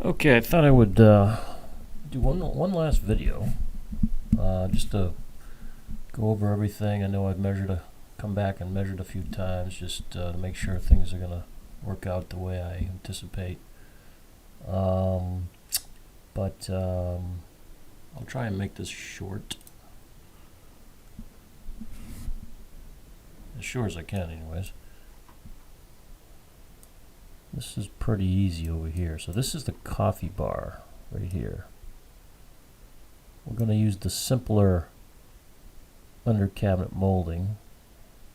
Okay, I thought I would do one last video, just to go over everything. I know I've come back and measured a few times, just to make sure things are gonna work out the way I anticipate. But I'll try and make this short, as short as I can, anyways. This is pretty easy over here. So this is the coffee bar right here. We're going to use the simpler under cabinet molding.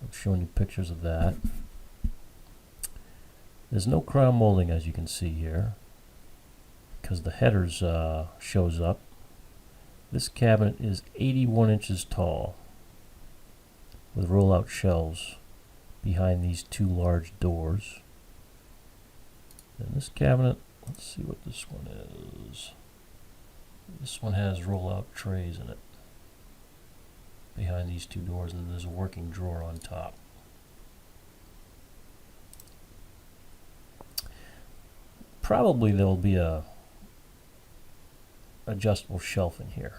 I'm showing you pictures of that. There's no crown molding, as you can see here, because the headers shows up. This cabinet is 81 inches tall with roll-out shelves behind these two large doors. And this cabinet, let's see what this one is. This one has roll-out trays in it behind these two doors, and there's a working drawer on top. Probably there will be a adjustable shelf in here.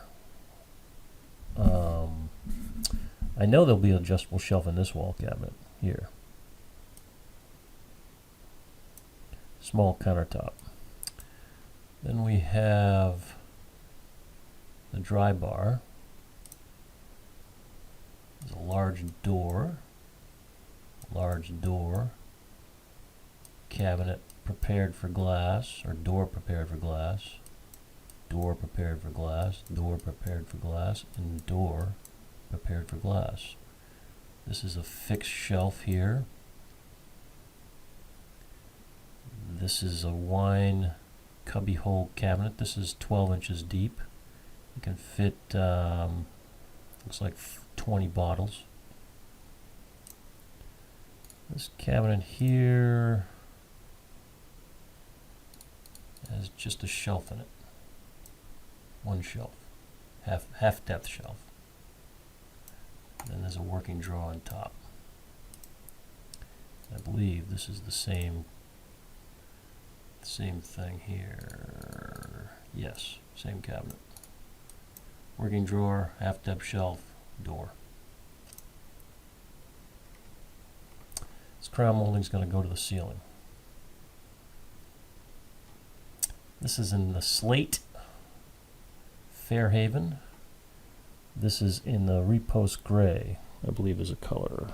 I know there'll be an adjustable shelf in this wall cabinet here. Small countertop. Then we have the dry bar. There's a large door, cabinet prepared for glass, or door prepared for glass, door prepared for glass, door prepared for glass, and door prepared for glass. This is a fixed shelf here. This is a wine cubbyhole cabinet. This is 12 inches deep. You can fit, looks like 20 bottles. This cabinet here has just a shelf in it. One shelf, half depth shelf. Then there's a working drawer on top. I believe this is the same thing here. Yes, same cabinet. Working drawer, half depth shelf, door. This crown molding is going to go to the ceiling. This is in the slate Fairhaven. This is in the repost gray, I believe is a color.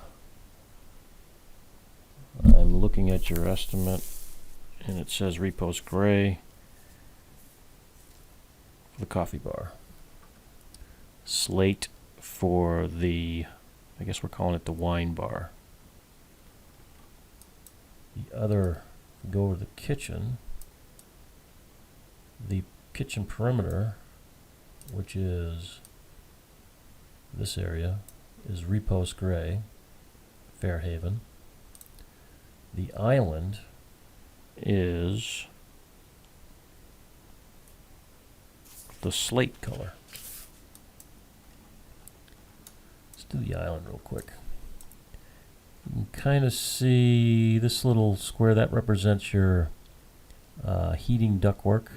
I'm looking at your estimate, and it says repost gray for the coffee bar. Slate for the, I guess we're calling it the wine bar. The other, go over the kitchen. The kitchen perimeter, which is this area, is repost gray, Fairhaven. The island is the slate color. Let's do the island real quick. You can kind of see this little square that represents your heating ductwork.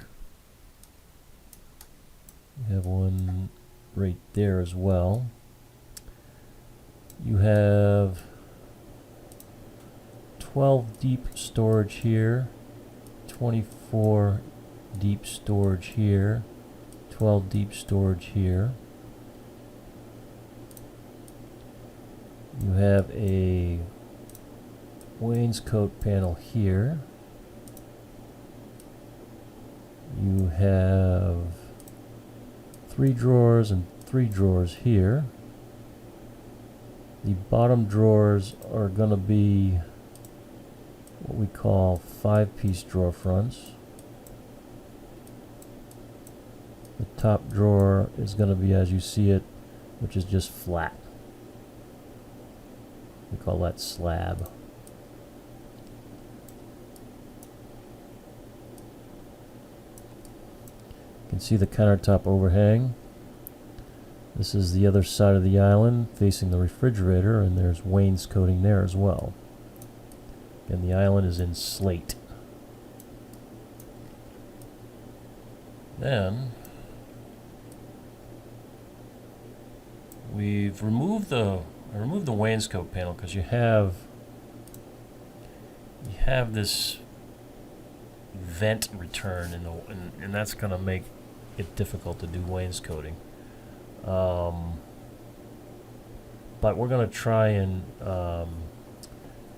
You have one right there as well. You have 12 deep storage here, 24 deep storage here, 12 deep storage here. You have a wainscot panel here. You have 3 drawers and 3 drawers here. The bottom drawers are going to be what we call 5-piece drawer fronts. The top drawer is going to be as you see it, which is just flat. We call that slab. You can see the countertop overhang. This is the other side of the island facing the refrigerator, and there's wainscoting there as well. And the island is in slate. Then we've removed the wainscot panel because you have this vent return and that's going to make it difficult to do wainscoting. But we're going to try and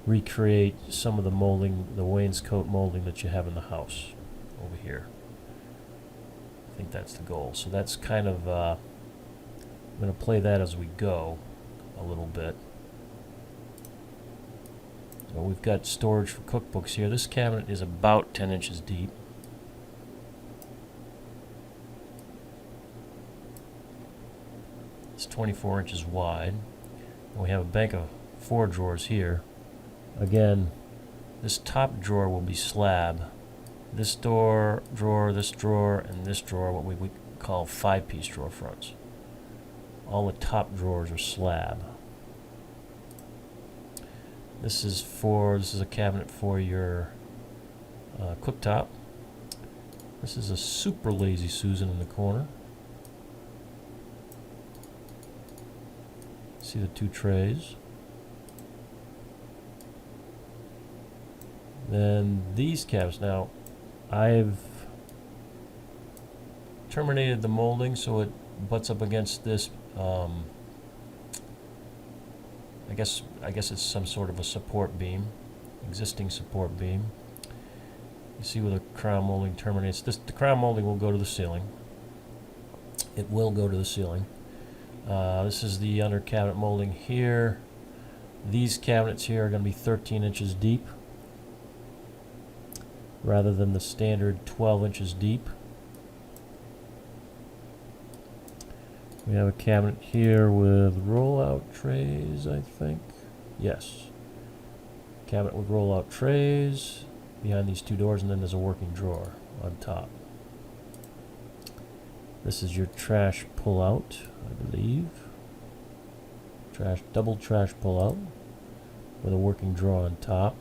recreate some of the molding, the wainscot molding that you have in the house over here. I think that's the goal. So that's kind of, I'm going to play that as we go a little bit. So we've got storage for cookbooks here. This cabinet is about 10 inches deep. It's 24 inches wide. And we have a bank of 4 drawers here. Again, this top drawer will be slab. This drawer, and this drawer, what we would call 5-piece drawer fronts. All the top drawers are slab. This is a cabinet for your cooktop. This is a super lazy Susan in the corner. See the 2 trays. Then these cabinets. Now, I've terminated the molding so it butts up against this. I guess it's some sort of a support beam, existing support beam. You see where the crown molding terminates. The crown molding will go to the ceiling. It will go to the ceiling. This is the under cabinet molding here. These cabinets here are going to be 13 inches deep rather than the standard 12 inches deep. We have a cabinet here with rollout trays, I think. Yes. Cabinet with rollout trays behind these 2 doors, and then there's a working drawer on top. This is your trash pull-out, I believe. Double trash pull-out with a working drawer on top.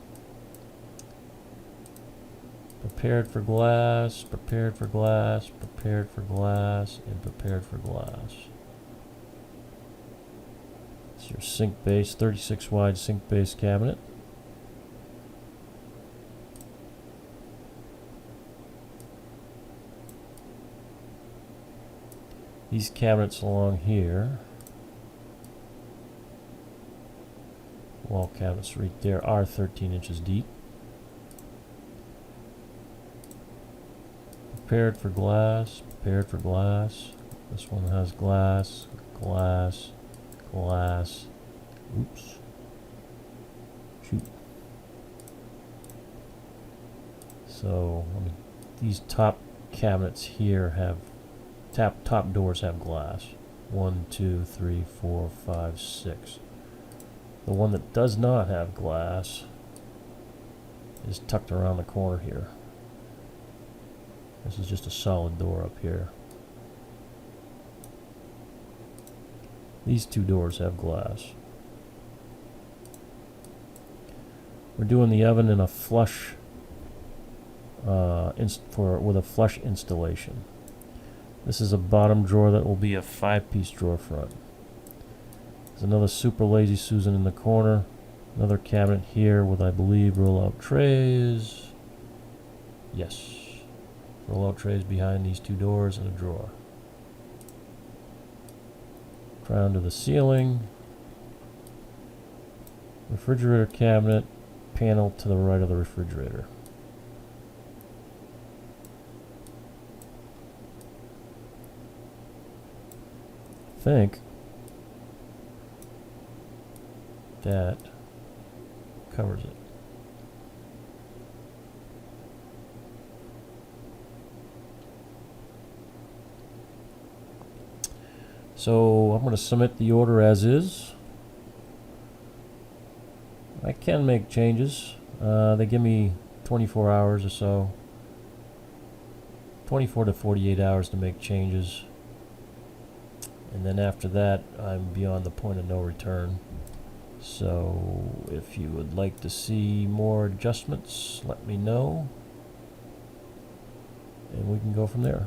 Prepared for glass, prepared for glass, prepared for glass, and prepared for glass. It's your sink base, 36 wide sink base cabinet. These cabinets along here, wall cabinets right there, are 13 inches deep. Prepared for glass, prepared for glass. This one has glass, glass, glass. Oops. Shoot. So, these top cabinets here have, top doors have glass. 1, 2, 3, 4, 5, 6. The one that does not have glass is tucked around the corner here. This is just a solid door up here. These 2 doors have glass. We're doing the oven in a flush with a flush installation. This is a bottom drawer that will be a 5-piece drawer front. There's another super lazy Susan in the corner. Another cabinet here with, I believe, roll-out trays. Yes. Roll-out trays behind these 2 doors and a drawer. Crown to the ceiling. Refrigerator cabinet. Panel to the right of the refrigerator. I think that covers it. So I'm going to submit the order as is. I can make changes. They give me 24 hours or so. 24 to 48 hours to make changes. And then after that, I'm beyond the point of no return. So if you would like to see more adjustments, let me know. And we can go from there.